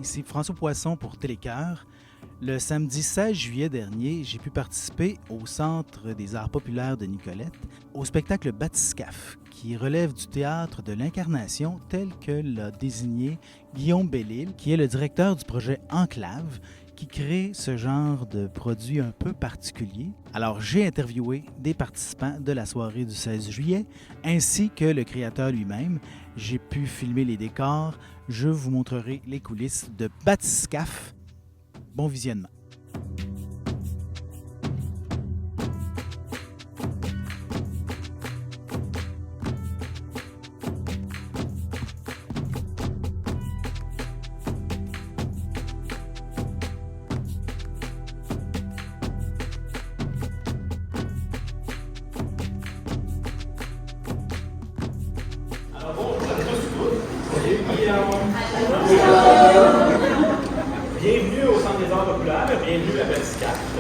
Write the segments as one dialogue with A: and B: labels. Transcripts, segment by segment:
A: Ici François Poisson pour Télécœur. Le samedi 16 juillet dernier, j'ai pu participer au Centre des arts populaires de Nicolette au spectacle Bathyscaphe, qui relève du théâtre de l'incarnation tel que l'a désigné Guillaume Bellil, qui est le directeur du projet Enclave, qui crée ce genre de produit un peu particulier. Alors, j'ai interviewé des participants de la soirée du 16 juillet, ainsi que le créateur lui-même. J'ai pu filmer les décors. Je vous montrerai les coulisses de Bathyscaphe. Bon visionnement.
B: Bienvenue au Centre des arts populaires, bienvenue à Bathyscaphe.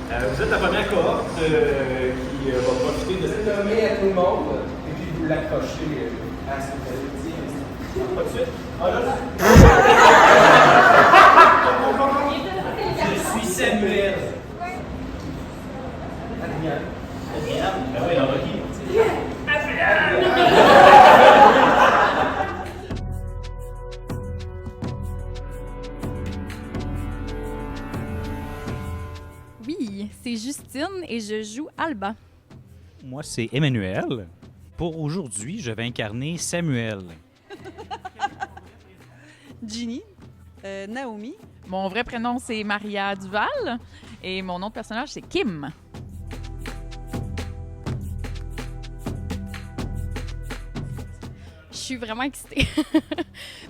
B: Vous êtes la première cohorte qui va profiter de cette...
C: Vous nommez à tout le monde et puis vous l'accrochez à ce que vous avez dit.
B: Pas de suite. Ah, là,
C: Je suis Samuel. Adrien.
B: ben oui, alors qui?
D: Oui, c'est Justine et je joue Alba.
E: Moi, c'est Emmanuel. Pour aujourd'hui, je vais incarner Samuel.
F: Ginny, Naomi.
G: Mon vrai prénom, c'est Maria Duval et mon nom de personnage, c'est Kim.
D: Je suis vraiment excitée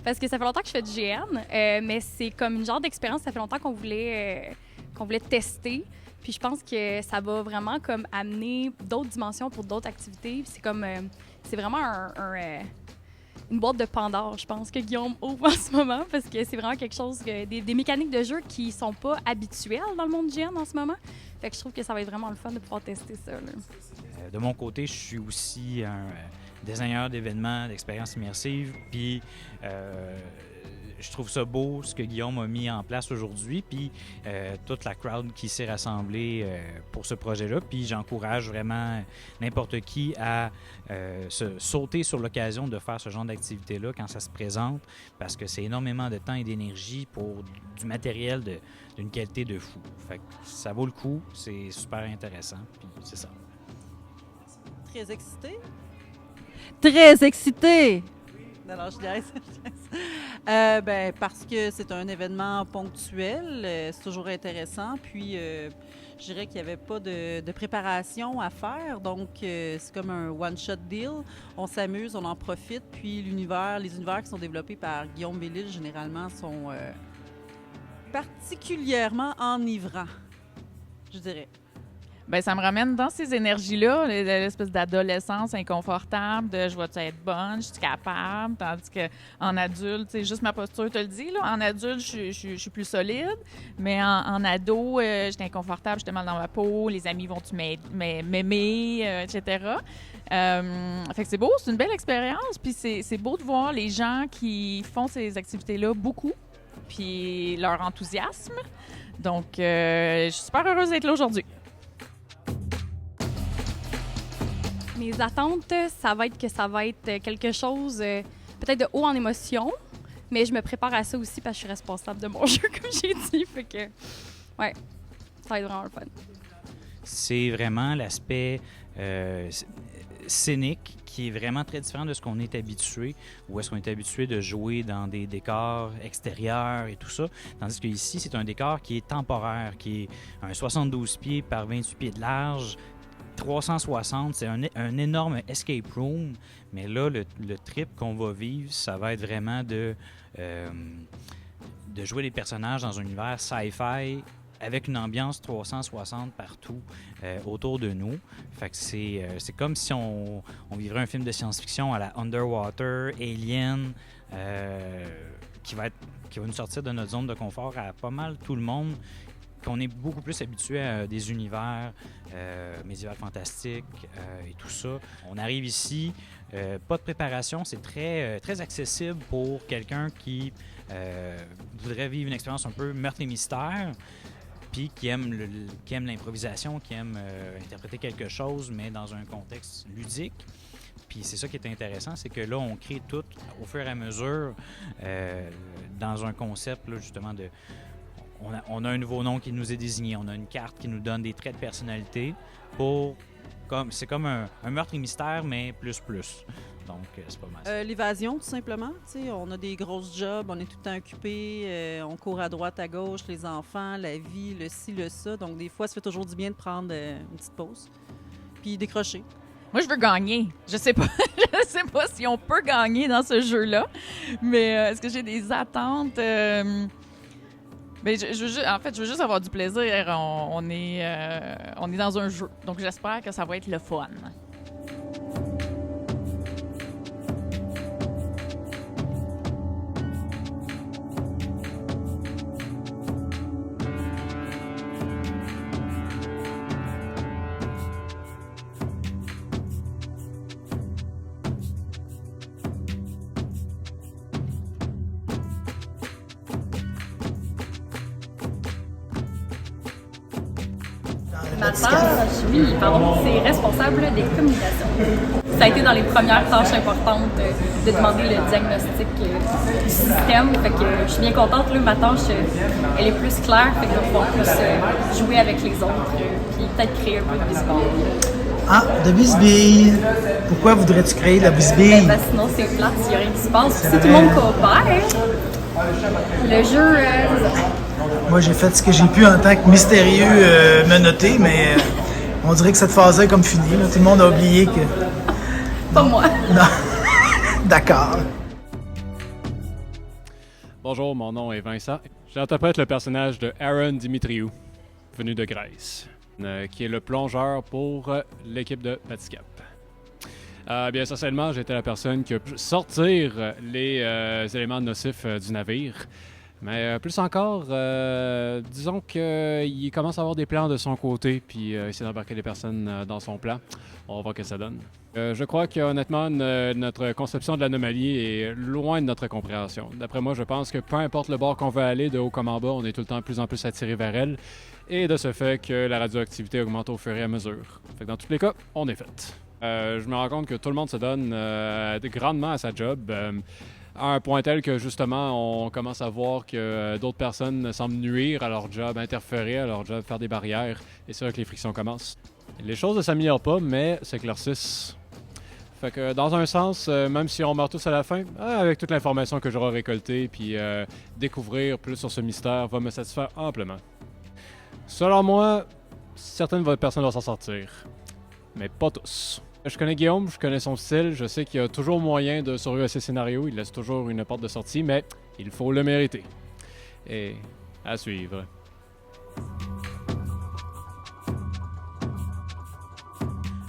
D: parce que ça fait longtemps que je fais du GN, mais c'est comme une genre d'expérience, ça fait longtemps qu'on voulait tester. Puis je pense que ça va vraiment comme amener d'autres dimensions pour d'autres activités. Puis c'est comme c'est vraiment une boîte de Pandore, je pense, que Guillaume ouvre en ce moment, parce que c'est vraiment quelque chose, des mécaniques de jeu qui sont pas habituelles dans le monde du GN en ce moment. Fait que je trouve que ça va être vraiment le fun de pouvoir tester ça, là.
E: De mon côté, je suis aussi un designer d'événements, d'expériences immersives, puis je trouve ça beau ce que Guillaume a mis en place aujourd'hui, puis toute la crowd qui s'est rassemblée pour ce projet-là, puis j'encourage vraiment n'importe qui à se sauter sur l'occasion de faire ce genre d'activité-là quand ça se présente, parce que c'est énormément de temps et d'énergie pour du matériel d'une qualité de fou. Fait que ça vaut le coup, c'est super intéressant, puis c'est ça.
F: Très excitée. Très excitée! Non, non, je niaise. Parce que c'est un événement ponctuel, c'est toujours intéressant. Puis, je dirais qu'il n'y avait pas de préparation à faire. Donc, c'est comme un one-shot deal. On s'amuse, on en profite. Puis, les univers qui sont développés par Guillaume Bellil, généralement, sont particulièrement enivrants, je dirais.
G: Ben, ça me ramène dans ces énergies-là, l'espèce d'adolescence inconfortable, de je vais-tu être bonne, je suis capable, tandis qu'en adulte, c'est juste ma posture te le dit, là. En adulte, je suis plus solide, mais en ado, j'étais inconfortable, j'étais mal dans ma peau, les amis vont-tu m'aimer, etc. Fait que c'est beau, c'est une belle expérience, puis c'est beau de voir les gens qui font ces activités-là beaucoup, puis leur enthousiasme. Donc, je suis super heureuse d'être là aujourd'hui.
D: Mes attentes, ça va être quelque chose peut-être de haut en émotion, mais je me prépare à ça aussi parce que je suis responsable de mon jeu, comme j'ai dit. Fait que, ouais, ça va être vraiment le fun.
E: C'est vraiment l'aspect scénique qui est vraiment très différent de ce qu'on est habitué, où est-ce qu'on est habitué de jouer dans des décors extérieurs et tout ça, tandis qu'ici, c'est un décor qui est temporaire, qui est un 72 pieds par 28 pieds de large, 360, c'est un énorme escape room, mais là, le trip qu'on va vivre, ça va être vraiment de jouer des personnages dans un univers sci-fi avec une ambiance 360 partout autour de nous. Fait que c'est comme si on vivrait un film de science-fiction à la Underwater, Alien, qui va nous sortir de notre zone de confort à pas mal tout le monde, qu'on est beaucoup plus habitué à des univers médiévaux fantastiques et tout ça. On arrive ici, Pas de préparation, c'est très accessible pour quelqu'un qui voudrait vivre une expérience un peu meurtre et mystère, puis qui aime l'improvisation, qui aime interpréter quelque chose, mais dans un contexte ludique. Puis c'est ça qui est intéressant, c'est que là, on crée tout au fur et à mesure dans un concept, là, justement, on a un nouveau nom qui nous est désigné, on a une carte qui nous donne des traits de personnalité c'est comme un meurtre et mystère, mais plus. Donc, c'est pas mal ça.
F: L'évasion, tout simplement. T'sais, on a des grosses jobs, on est tout le temps occupé, on court à droite, à gauche, les enfants, la vie, le ci, le ça. Donc, des fois, ça fait toujours du bien de prendre une petite pause puis décrocher.
G: Moi, je veux gagner. Je sais pas, je sais pas si on peut gagner dans ce jeu-là, mais est-ce que j'ai des attentes? Je veux juste avoir du plaisir. On est dans un jeu, donc j'espère que ça va être le fun.
D: Ma tâche, c'est responsable des communications. Ça a été dans les premières tâches importantes de demander le diagnostic du système. Fait que je suis bien contente. Là, ma tâche, elle est plus claire. Fait que je vais pouvoir plus jouer avec les autres puis peut-être créer un peu de bisbille.
A: Ah, de bisbille! Pourquoi voudrais-tu créer de la bisbille?
D: Sinon, c'est plate, il n'y a rien qui se passe. Si tout le monde coopère, le jeu...
A: Moi, j'ai fait ce que j'ai pu en tant que mystérieux menotté, mais on dirait que cette phase-là est comme finie. Là. Tout le monde a oublié que...
D: Pas moi.
A: Non. D'accord.
H: Bonjour, mon nom est Vincent. J'interprète le personnage de Aaron Dimitriou, venu de Grèce, qui est le plongeur pour l'équipe de Batiscap. Bien essentiellement, j'étais la personne qui a pu sortir les éléments nocifs du navire. Mais plus encore, disons qu'il commence à avoir des plans de son côté, puis essayer d'embarquer les personnes dans son plan. On va voir ce que ça donne. Je crois qu'honnêtement, notre conception de l'anomalie est loin de notre compréhension. D'après moi, je pense que peu importe le bord qu'on veut aller, de haut comme en bas, on est tout le temps de plus en plus attiré vers elle. Et de ce fait que la radioactivité augmente au fur et à mesure. Fait que dans tous les cas, on est fait. Je me rends compte que tout le monde se donne grandement à sa job. À un point tel que, justement, on commence à voir que d'autres personnes semblent nuire à leur job, interférer à leur job, faire des barrières. Et c'est là que les frictions commencent. Les choses ne s'améliorent pas, mais s'éclaircissent. Fait que, dans un sens, même si on meurt tous à la fin, avec toute l'information que j'aurai récoltée, puis découvrir plus sur ce mystère va me satisfaire amplement. Selon moi, certaines personnes vont s'en sortir, mais pas tous. Je connais Guillaume, je connais son style, je sais qu'il y a toujours moyen de survivre à ses scénarios, il laisse toujours une porte de sortie, mais il faut le mériter. Et à suivre.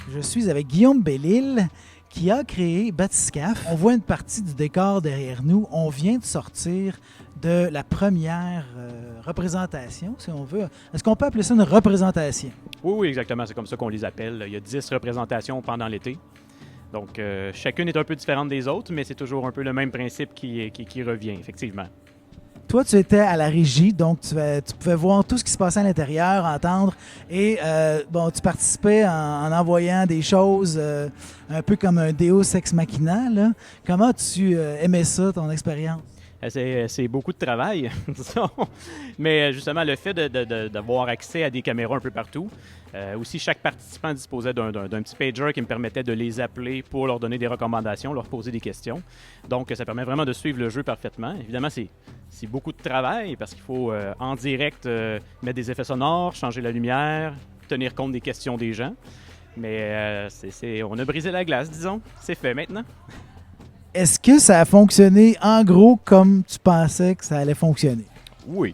A: Je suis avec Guillaume Bellil, qui a créé Batiscaf. On voit une partie du décor derrière nous. On vient de sortir de la première représentation, si on veut. Est-ce qu'on peut appeler ça une représentation?
B: Oui, exactement. C'est comme ça qu'on les appelle. Il y a 10 représentations pendant l'été. Donc, chacune est un peu différente des autres, mais c'est toujours un peu le même principe qui revient, effectivement.
A: Toi, tu étais à la régie, donc tu pouvais voir tout ce qui se passait à l'intérieur, entendre, et tu participais en envoyant des choses un peu comme un Deus Ex Machina, là. Comment tu aimais ça, ton expérience?
B: C'est beaucoup de travail, disons. Mais justement, le fait d'avoir accès à des caméras un peu partout, aussi chaque participant disposait d'un petit pager qui me permettait de les appeler pour leur donner des recommandations, leur poser des questions. Donc, ça permet vraiment de suivre le jeu parfaitement. Évidemment, c'est beaucoup de travail parce qu'il faut en direct mettre des effets sonores, changer la lumière, tenir compte des questions des gens. Mais on a brisé la glace, disons. C'est fait maintenant.
A: Est-ce que ça a fonctionné en gros comme tu pensais que ça allait fonctionner?
B: Oui.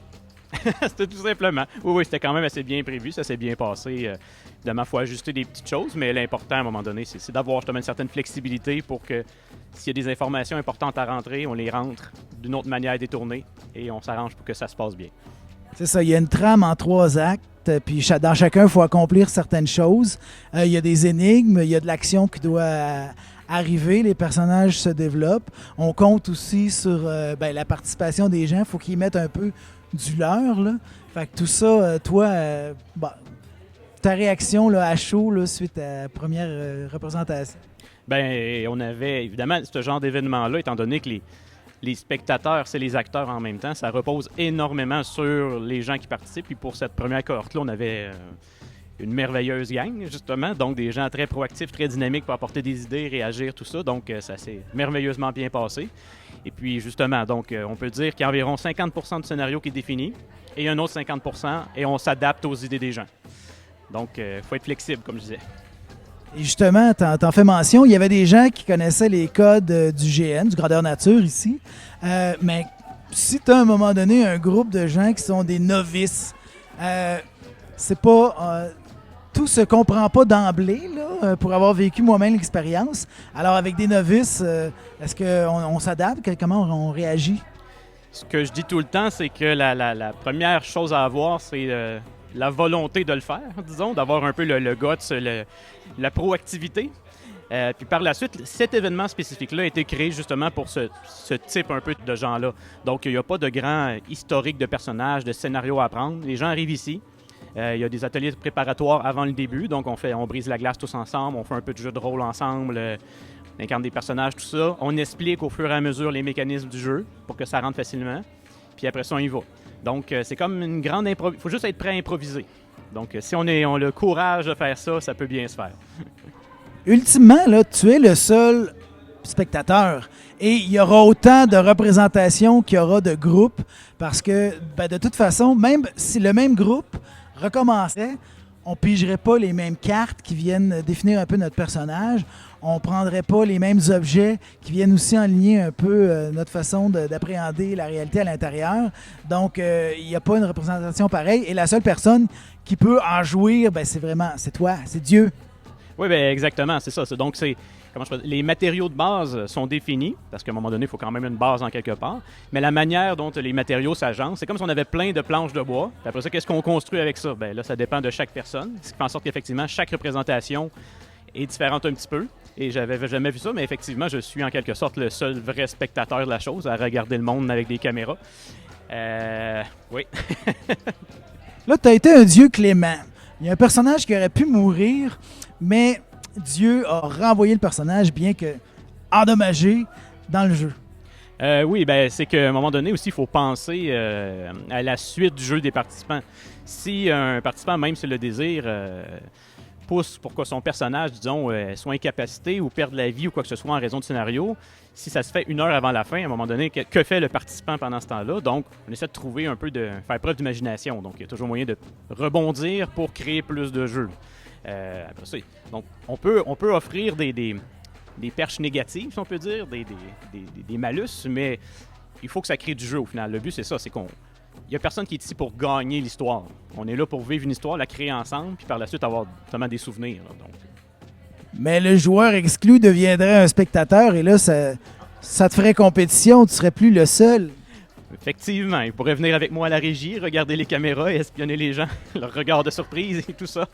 B: C'était tout simplement. Oui, c'était quand même assez bien prévu. Ça s'est bien passé. Évidemment, il faut ajuster des petites choses, mais l'important, à un moment donné, c'est d'avoir justement une certaine flexibilité pour que s'il y a des informations importantes à rentrer, on les rentre d'une autre manière détournée et on s'arrange pour que ça se passe bien.
A: C'est ça. Il y a une trame en 3 actes, puis dans chacun, il faut accomplir certaines choses. Il y a des énigmes, il y a de l'action qui doit arriver, les personnages se développent. On compte aussi sur la participation des gens. Il faut qu'ils mettent un peu du leur, là. Fait que tout ça, toi, ta réaction là, à chaud là, suite à la première représentation?
B: Ben, on avait évidemment ce genre d'événement-là, étant donné que les spectateurs, c'est les acteurs en même temps, ça repose énormément sur les gens qui participent. Puis pour cette première cohorte-là, on avait une merveilleuse gang, justement, donc des gens très proactifs, très dynamiques pour apporter des idées, réagir, tout ça. Donc ça s'est merveilleusement bien passé. Et puis justement, donc on peut dire qu'il y a environ 50% du scénario qui est défini et un autre 50%, et on s'adapte aux idées des gens. Donc il faut être flexible, comme je disais.
A: Et justement, t'en fais mention, il y avait des gens qui connaissaient les codes du GN, du grandeur nature ici. Mais si tu as à un moment donné un groupe de gens qui sont des novices, c'est pas... tout se comprend pas d'emblée là, pour avoir vécu moi-même l'expérience. Alors avec des novices, est-ce qu'on s'adapte? Comment on réagit?
B: Ce que je dis tout le temps, c'est que la première chose à avoir, c'est la volonté de le faire, disons, d'avoir un peu le guts, la proactivité. Puis par la suite, cet événement spécifique-là a été créé justement pour ce type un peu de gens-là. Donc, il n'y a pas de grand historique de personnages, de scénarios à apprendre. Les gens arrivent ici. Il y a des ateliers préparatoires avant le début. Donc, on brise la glace tous ensemble, on fait un peu de jeu de rôle ensemble, on incarne des personnages, tout ça. On explique au fur et à mesure les mécanismes du jeu pour que ça rentre facilement. Puis après ça, on y va. Donc, c'est comme une grande improvisation. Il faut juste être prêt à improviser. Donc, si on a le courage de faire ça, ça peut bien se faire.
A: Ultimement, là, tu es le seul spectateur. Et il y aura autant de représentations qu'il y aura de groupes. Parce que, de toute façon, même si le même groupe recommençait, on ne pigerait pas les mêmes cartes qui viennent définir un peu notre personnage. On ne prendrait pas les mêmes objets qui viennent aussi enligner un peu notre façon d'appréhender la réalité à l'intérieur. Donc, il n'y a pas une représentation pareille. Et la seule personne qui peut en jouir, c'est toi, c'est Dieu.
B: Oui, bien exactement, c'est ça. Donc, les matériaux de base sont définis, parce qu'à un moment donné, il faut quand même une base en quelque part. Mais la manière dont les matériaux s'agencent, c'est comme si on avait plein de planches de bois. Puis après ça, qu'est-ce qu'on construit avec ça? Bien là, ça dépend de chaque personne. Ce qui fait en sorte qu'effectivement, chaque représentation est différente un petit peu. Et j'avais jamais vu ça, mais effectivement, je suis en quelque sorte le seul vrai spectateur de la chose, à regarder le monde avec des caméras. Oui.
A: Là, tu as été un dieu clément. Il y a un personnage qui aurait pu mourir, mais Dieu a renvoyé le personnage, bien que endommagé, dans le jeu.
B: Oui, ben c'est qu'à un moment donné aussi, il faut penser à la suite du jeu des participants. Si un participant, même s'il le désire, pousse pour que son personnage, disons, soit incapacité ou perde la vie ou quoi que ce soit en raison du scénario, si ça se fait 1 heure avant la fin, à un moment donné, que fait le participant pendant ce temps-là? Donc, on essaie de trouver un peu faire preuve d'imagination. Donc, il y a toujours moyen de rebondir pour créer plus de jeux. Après ça, donc, on peut offrir des perches négatives, si on peut dire, des malus, mais il faut que ça crée du jeu au final. Le but, c'est ça, c'est il n'y a personne qui est ici pour gagner l'histoire. On est là pour vivre une histoire, la créer ensemble, puis par la suite avoir notamment des souvenirs. Là, donc.
A: Mais le joueur exclu deviendrait un spectateur et là, ça te ferait compétition, tu serais plus le seul.
B: Effectivement, il pourrait venir avec moi à la régie, regarder les caméras et espionner les gens, leur regard de surprise et tout ça.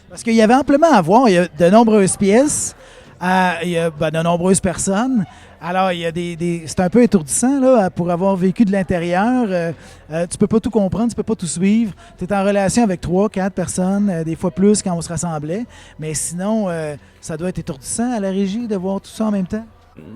A: Parce qu'il y avait amplement à voir, il y a de nombreuses pièces, il y a de nombreuses personnes. Alors, il y a c'est un peu étourdissant là, pour avoir vécu de l'intérieur. Tu peux pas tout comprendre, tu peux pas tout suivre. Tu es en relation avec 3, 4 personnes, des fois plus quand on se rassemblait. Mais sinon, ça doit être étourdissant à la régie de voir tout ça en même temps.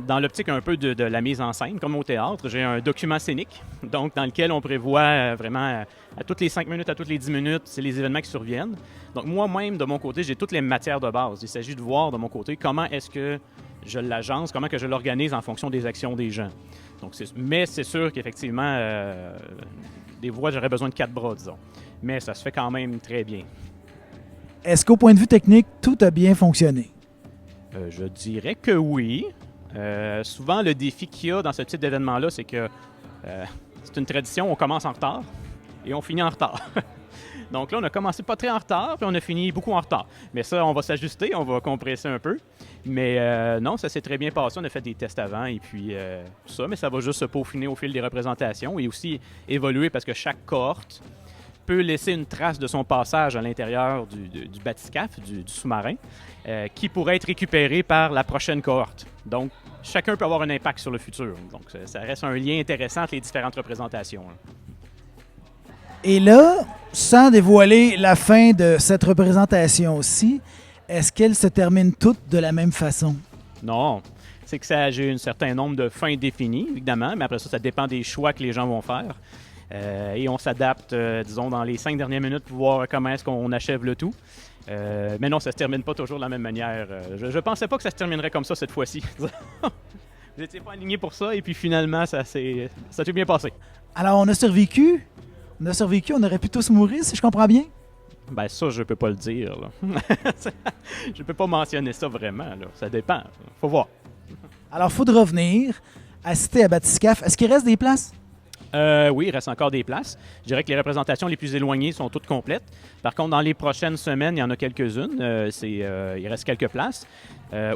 B: Dans l'optique un peu de la mise en scène, comme au théâtre, j'ai un document scénique, donc dans lequel on prévoit vraiment à toutes les 5 minutes, à toutes les 10 minutes, c'est les événements qui surviennent. Donc moi-même, de mon côté, j'ai toutes les matières de base. Il s'agit de voir de mon côté comment est-ce que je l'agence, comment que je l'organise en fonction des actions des gens. Donc, mais c'est sûr qu'effectivement, des fois, j'aurais besoin de 4 bras, disons. Mais ça se fait quand même très bien.
A: Est-ce qu'au point de vue technique, tout a bien fonctionné?
B: Je dirais que oui. Souvent, le défi qu'il y a dans ce type d'événement-là, c'est que c'est une tradition, on commence en retard et on finit en retard. Donc là, on a commencé pas très en retard, puis on a fini beaucoup en retard. Mais ça, on va s'ajuster, on va compresser un peu. Mais non, ça s'est très bien passé. On a fait des tests avant et puis tout ça, mais ça va juste se peaufiner au fil des représentations et aussi évoluer parce que chaque cohorte peut laisser une trace de son passage à l'intérieur du bathyscaphe, du sous-marin, qui pourrait être récupéré par la prochaine cohorte. Donc, chacun peut avoir un impact sur le futur. Donc, ça reste un lien intéressant entre les différentes représentations.
A: Et là, sans dévoiler la fin de cette représentation-ci, est-ce qu'elles se terminent toutes de la même façon?
B: Non. C'est que j'ai un certain nombre de fins définies, évidemment, mais après ça dépend des choix que les gens vont faire. Et on s'adapte, disons, dans les 5 dernières minutes pour voir comment est-ce qu'on achève le tout. Mais non, ça se termine pas toujours de la même manière. Je pensais pas que ça se terminerait comme ça cette fois-ci. Vous n'étiez pas aligné pour ça, et puis finalement, ça s'est bien passé.
A: Alors, on a survécu, on aurait pu tous mourir, si je comprends bien?
B: Ben ça, je peux pas le dire. Là. Je peux pas mentionner ça vraiment. Là. Ça dépend. Faut voir.
A: Alors, il faudra venir assister à Bathyscaphe. Est-ce qu'il reste des places?
B: Oui, il reste encore des places. Je dirais que les représentations les plus éloignées sont toutes complètes. Par contre, dans les prochaines semaines, il y en a quelques-unes. Il reste quelques places.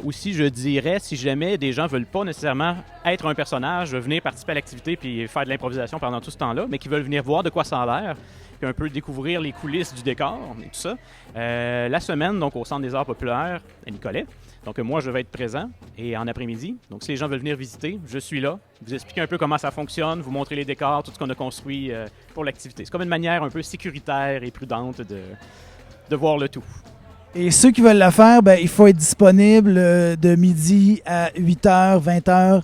B: Aussi, je dirais, si jamais des gens ne veulent pas nécessairement être un personnage, venir participer à l'activité puis faire de l'improvisation pendant tout ce temps-là, mais qui veulent venir voir de quoi ça a l'air, puis un peu découvrir les coulisses du décor et tout ça, la semaine, donc au Centre des arts populaires à Nicolet. Donc, moi, je vais être présent et en après-midi. Donc, si les gens veulent venir visiter, je suis là. Vous expliquer un peu comment ça fonctionne, vous montrer les décors, tout ce qu'on a construit pour l'activité. C'est comme une manière un peu sécuritaire et prudente de voir le tout.
A: Et ceux qui veulent la faire, ben, il faut être disponible de midi à 8h, 20h,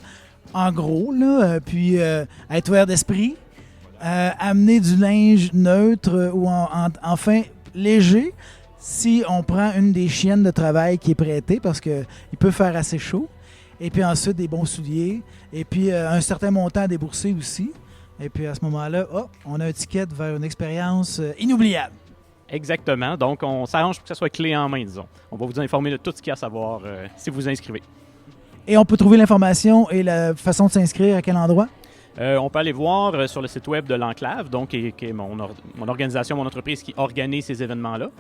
A: en gros, là, puis être ouvert d'esprit, amener du linge neutre ou enfin léger, si on prend une des chiennes de travail qui est prêtée, parce qu'il peut faire assez chaud. Et puis ensuite, des bons souliers. Et puis un certain montant à débourser aussi. Et puis à ce moment-là, on a un ticket vers une expérience inoubliable.
B: Exactement. Donc, on s'arrange pour que ça soit clé en main, disons. On va vous informer de tout ce qu'il y a à savoir si vous vous inscrivez.
A: Et on peut trouver l'information et la façon de s'inscrire à quel endroit?
B: On peut aller voir sur le site web de l'Enclave, donc qui est mon organisation, mon entreprise qui organise ces événements-là.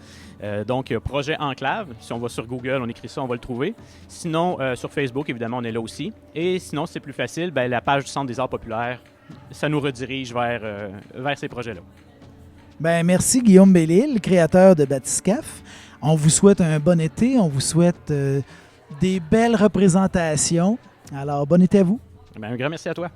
B: Donc, Projet Enclave. Si on va sur Google, on écrit ça, on va le trouver. Sinon, sur Facebook, évidemment, on est là aussi. Et sinon, si c'est plus facile, ben, la page du Centre des arts populaires, ça nous redirige vers ces projets-là.
A: Ben, merci Guillaume Bellil, créateur de Bathyscaphe. On vous souhaite un bon été, on vous souhaite des belles représentations. Alors, bon été à vous.
B: Ben, un grand merci à toi.